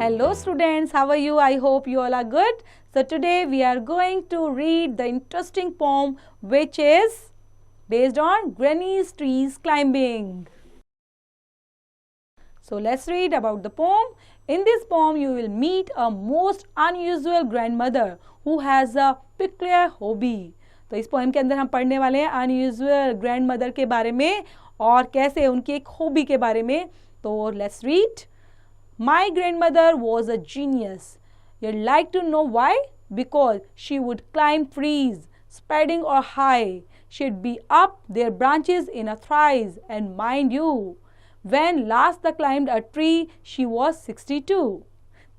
Hello students, how are you? I hope you all are good. So today we are going to read the interesting poem which is based on Granny's Trees Climbing. So let's read about the poem. In this poem you will meet a most unusual grandmother who has a peculiar hobby. तो इस poem के अंदर हम पढ़ने वाले हैं unusual grandmother के बारे में और कैसे उनकी एक हॉबी के बारे में. तो let's read. My grandmother was a genius. You'd like to know why? Because she would climb trees, spreading or high. She'd be up their branches in a thrice, and mind you, when last they climbed a tree, she was 62.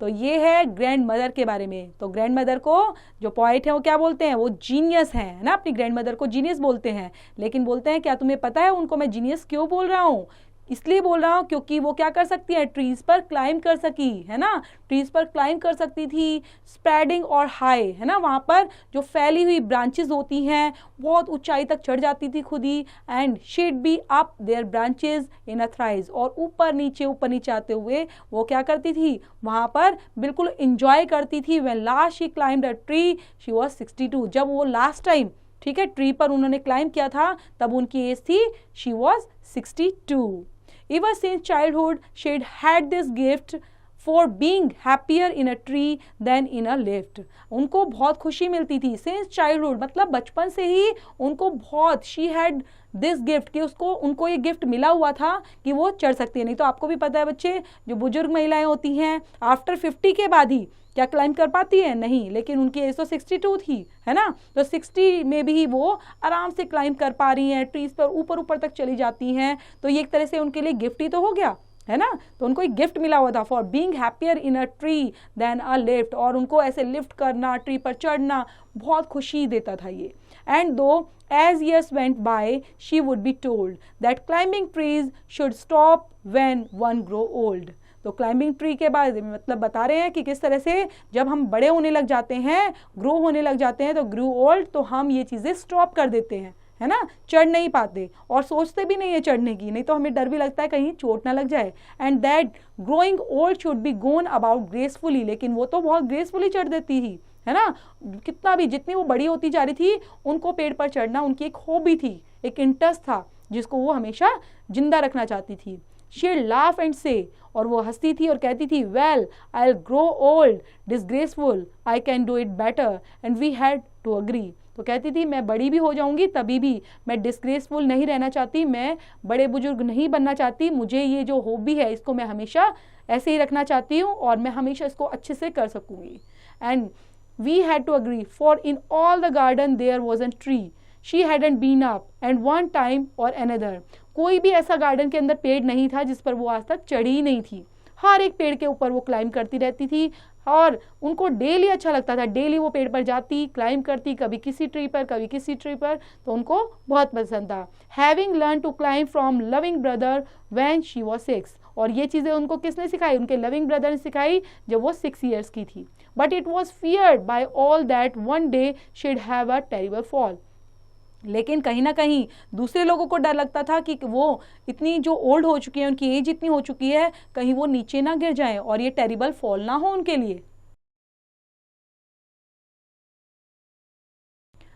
तो ये है grand mother के बारे में. तो grand mother को जो poet है वो क्या बोलते हैं? वो जीनियस हैं, है ना. अपनी ग्रैंड मदर को जीनियस बोलते हैं. लेकिन बोलते हैं क्या तुम्हें पता है उनको मैं जीनियस क्यों बोल रहा हूँ? इसलिए बोल रहा हूँ क्योंकि वो क्या कर सकती है, ट्रीज पर क्लाइंब कर सकी, है ना. ट्रीज पर क्लाइंब कर सकती थी, स्प्रेडिंग और हाई, है ना. वहाँ पर जो फैली हुई ब्रांचेस होती हैं बहुत ऊंचाई तक चढ़ जाती थी खुद ही. And she'd be up there branches in a thrice, और ऊपर नीचे आते हुए वो क्या करती थी, वहाँ पर बिल्कुल इंजॉय करती थी. When last she climbed a tree she was 62. जब वो लास्ट टाइम, ठीक है, ट्री पर उन्होंने क्लाइंब किया था तब उनकी एज थी, she was 62. Ever since childhood, she'd had this gift for being happier in a tree than in a lift. उनको बहुत खुशी मिलती थी. Since childhood मतलब बचपन से ही उनको बहुत, she had this gift, कि उनको ये गिफ्ट मिला हुआ था कि वो चढ़ सकती है. नहीं तो आपको भी पता है बच्चे, जो बुजुर्ग महिलाएं होती हैं आफ्टर 50 के बाद ही क्या क्लाइंब कर पाती है? नहीं. लेकिन उनकी एज तो 62 थी, है ना. तो 60 में भी वो आराम से क्लाइंब कर पा रही हैं, ट्रीज पर ऊपर तक चली जाती हैं. तो ये एक तरह से उनके लिए गिफ्ट ही तो हो गया, है ना. तो उनको एक गिफ्ट मिला हुआ था for being happier in a tree than a lift, और उनको ऐसे लिफ्ट करना, ट्री पर चढ़ना बहुत खुशी देता था ये. एंड दो as years went by, she would be told that climbing trees should stop when one grow old. तो क्लाइंबिंग ट्री के बाद मतलब बता रहे हैं कि किस तरह से जब हम बड़े होने लग जाते हैं, ग्रो होने लग जाते हैं, तो ग्रो ओल्ड, तो हम ये चीज़ें स्टॉप कर देते हैं, है ना. चढ़ नहीं पाते और सोचते भी नहीं है चढ़ने की. नहीं तो हमें डर भी लगता है कहीं चोट ना लग जाए. And that growing old should be gone about gracefully. लेकिन वो तो बहुत ग्रेसफुली चढ़ देती ही, है ना. कितना भी, जितनी वो बड़ी होती जा रही थी, उनको पेड़ पर चढ़ना उनकी एक हॉबी थी, एक इंटरेस्ट था जिसको वो हमेशा जिंदा रखना चाहती थी. शी लाफ एंड से, और वो हंसती थी और कहती थी, well I will grow old disgraceful, I can do it better and we had to agree. तो कहती थी मैं बड़ी भी हो जाऊंगी तभी भी मैं डिसग्रेसफुल नहीं रहना चाहती, मैं बड़े बुजुर्ग नहीं बनना चाहती. मुझे ये जो हॉबी है इसको मैं हमेशा ऐसे ही रखना चाहती हूँ और मैं हमेशा इसको अच्छे से कर सकूंगी. And we had to agree, for in all the garden there was a tree she hadn't been up and one time or another. कोई भी ऐसा गार्डन के अंदर पेड़ नहीं था जिस पर वो आज तक चढ़ी ही नहीं थी. हर एक पेड़ के ऊपर वो क्लाइंब करती रहती थी और उनको डेली अच्छा लगता था. डेली वो पेड़ पर जाती, क्लाइंब करती, कभी किसी ट्री पर कभी किसी ट्री पर, तो उनको बहुत पसंद था. Having learn to climb from loving brother when she was 6. और ये चीज़ें उनको किसने सिखाई? उनके लविंग ब्रदर ने सिखाई जब वो 6 ईयर्स की थी. But it was feared by all that one day she'd have a terrible fall. लेकिन कहीं ना कहीं दूसरे लोगों को डर लगता था कि वो इतनी जो ओल्ड हो चुकी है, उनकी एज इतनी हो चुकी है, कहीं वो नीचे ना गिर जाएं और ये टेरिबल फॉल ना हो उनके लिए.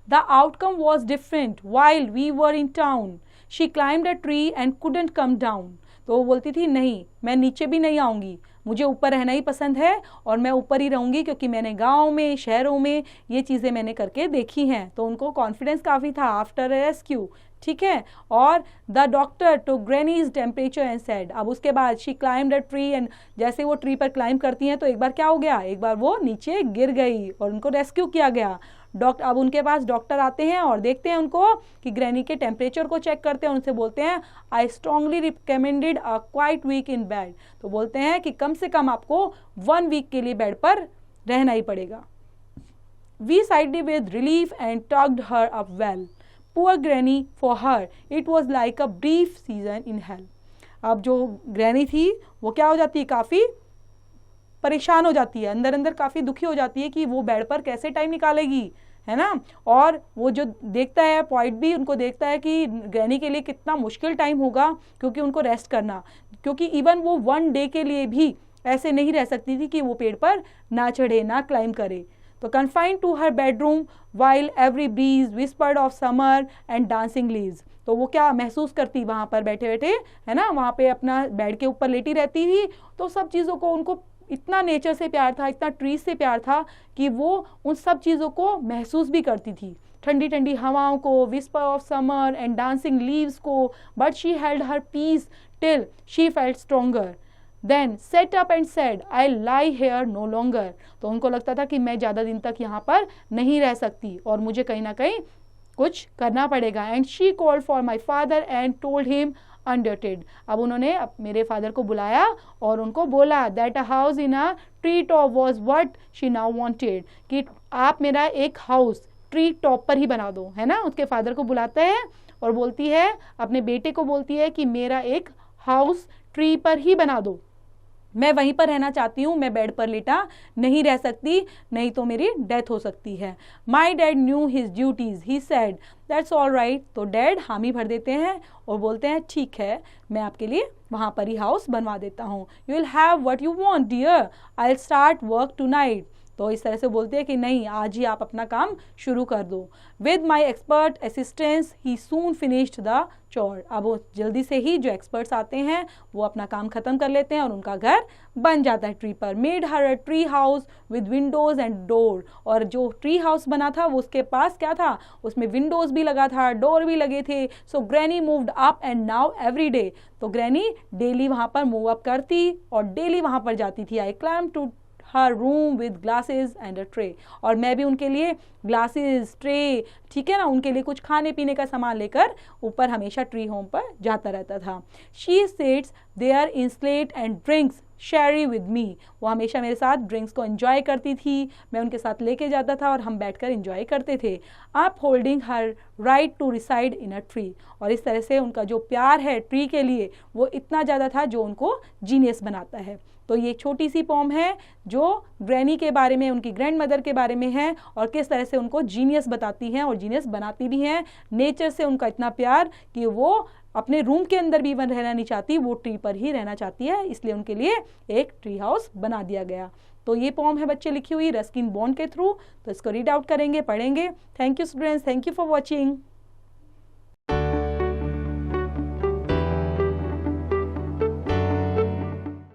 The outcome was different while we were in town. She climbed a tree and couldn't come down. तो वो बोलती थी नहीं, मैं नीचे भी नहीं आऊँगी, मुझे ऊपर रहना ही पसंद है और मैं ऊपर ही रहूँगी क्योंकि मैंने गाँव में, शहरों में ये चीज़ें मैंने करके देखी हैं. तो उनको कॉन्फिडेंस काफ़ी था आफ्टर रेस्क्यू, ठीक है. और the doctor to granny's temperature and said. अब उसके बाद she climbed a tree and जैसे वो ट्री पर क्लाइंब करती हैं तो एक बार क्या हो गया, एक बार वो नीचे गिर गई और उनको रेस्क्यू किया गया. अब उनके पास डॉक्टर आते हैं और देखते हैं उनको कि ग्रैनी के टेम्परेचर को चेक करते हैं. उनसे बोलते हैं I strongly recommended a quiet week in bed. तो बोलते हैं कि कम से कम आपको 1 वीक के लिए बेड पर रहना ही पड़ेगा. We sighed with relief and tugged her up well. Poor granny, for her it was like a brief season in hell. अब जो ग्रैनी थी वो क्या हो जाती है, काफ़ी परेशान हो जाती है, अंदर अंदर काफ़ी दुखी हो जाती है कि वो बेड पर कैसे टाइम निकालेगी, है ना. और वो जो देखता है, पॉइंट भी उनको देखता है कि ग्रैनी के लिए कितना मुश्किल टाइम होगा क्योंकि उनको रेस्ट करना, क्योंकि इवन वो 1 डे के लिए भी ऐसे नहीं रह सकती थी कि वो पेड़ पर ना चढ़े, ना क्लाइंब करे। तो confined to her bedroom while every breeze whispered of summer and dancing leaves. तो वो क्या महसूस करती वहाँ पर बैठे बैठे, है ना, वहाँ पे अपना बेड के ऊपर लेटी रहती थी। तो सब चीज़ों को, उनको इतना नेचर से प्यार था, इतना ट्रीज से प्यार था कि वो उन सब चीज़ों को महसूस भी करती थी, ठंडी ठंडी हवाओं को, whisper of summer and dancing leaves को। But she held her peace till she felt stronger, then sat up and said I lie here no longer. तो उनको लगता था कि मैं ज़्यादा दिन तक यहाँ पर नहीं रह सकती और मुझे कहीं ना कहीं कुछ करना पड़ेगा। And she called for my father and told him undaunted. अब उन्होंने मेरे फादर को बुलाया और उनको बोला that a house in a tree top was what she now wanted, कि आप मेरा एक हाउस ट्री टॉप पर ही बना दो, है ना। उसके फादर को बुलाता है और बोलती है, अपने बेटे को बोलती है कि मेरा एक हाउस ट्री पर ही बना दो, मैं वहीं पर रहना चाहती हूँ, मैं बेड पर लेटा नहीं रह सकती, नहीं तो मेरी डेथ हो सकती है। My dad new his duties, he said that's all right. तो डैड हामी भर देते हैं और बोलते हैं ठीक है, मैं आपके लिए वहाँ पर ही हाउस बनवा देता हूँ। You will have what you want dear, I will start work tonight. तो इस तरह से बोलते हैं कि नहीं, आज ही आप अपना काम शुरू कर दो। With my expert assistance he soon finished the चोर। अब वो जल्दी से ही जो एक्सपर्ट्स आते हैं वो अपना काम खत्म कर लेते हैं और उनका घर बन जाता है ट्री पर। Made her a tree house with Windows and door. और जो ट्री हाउस बना था वो उसके पास क्या था, उसमें विंडोज भी लगा था, डोर भी लगे थे। So granny moved up and now every day. तो ग्रैनी डेली वहाँ पर मूव अप करती और डेली वहाँ पर जाती थी। I climb to her room with glasses and a tray. और मैं भी उनके लिए ग्लासेस, ट्रे, ठीक है ना, उनके लिए कुछ खाने पीने का सामान लेकर ऊपर हमेशा ट्री होम पर जाता रहता था। She sits there in state and drinks sherry with me. वो हमेशा मेरे साथ ड्रिंक्स को एंजॉय करती थी, मैं उनके साथ लेके जाता था और हम बैठकर एंजॉय करते थे। आप holding her right to reside in a tree. और इस तरह से उनका जो प्यार है ट्री के लिए वो इतना ज़्यादा था जो उनको जीनियस बनाता है। तो ये छोटी सी पोम है जो ग्रैनी के बारे में, उनकी ग्रैंड मदर के बारे में है और किस तरह से उनको जीनियस बताती हैं और जीनियस बनाती भी हैं। नेचर से उनका इतना प्यार कि वो अपने रूम के अंदर भी इवन रहना नहीं चाहती, वो ट्री पर ही रहना चाहती है, इसलिए उनके लिए एक ट्री हाउस बना दिया गया। तो ये पोम है बच्चे लिखी हुई रस्किन बॉन्ड के थ्रू। तो इसको रीड आउट करेंगे, पढ़ेंगे। Thank you students, thank you for watching.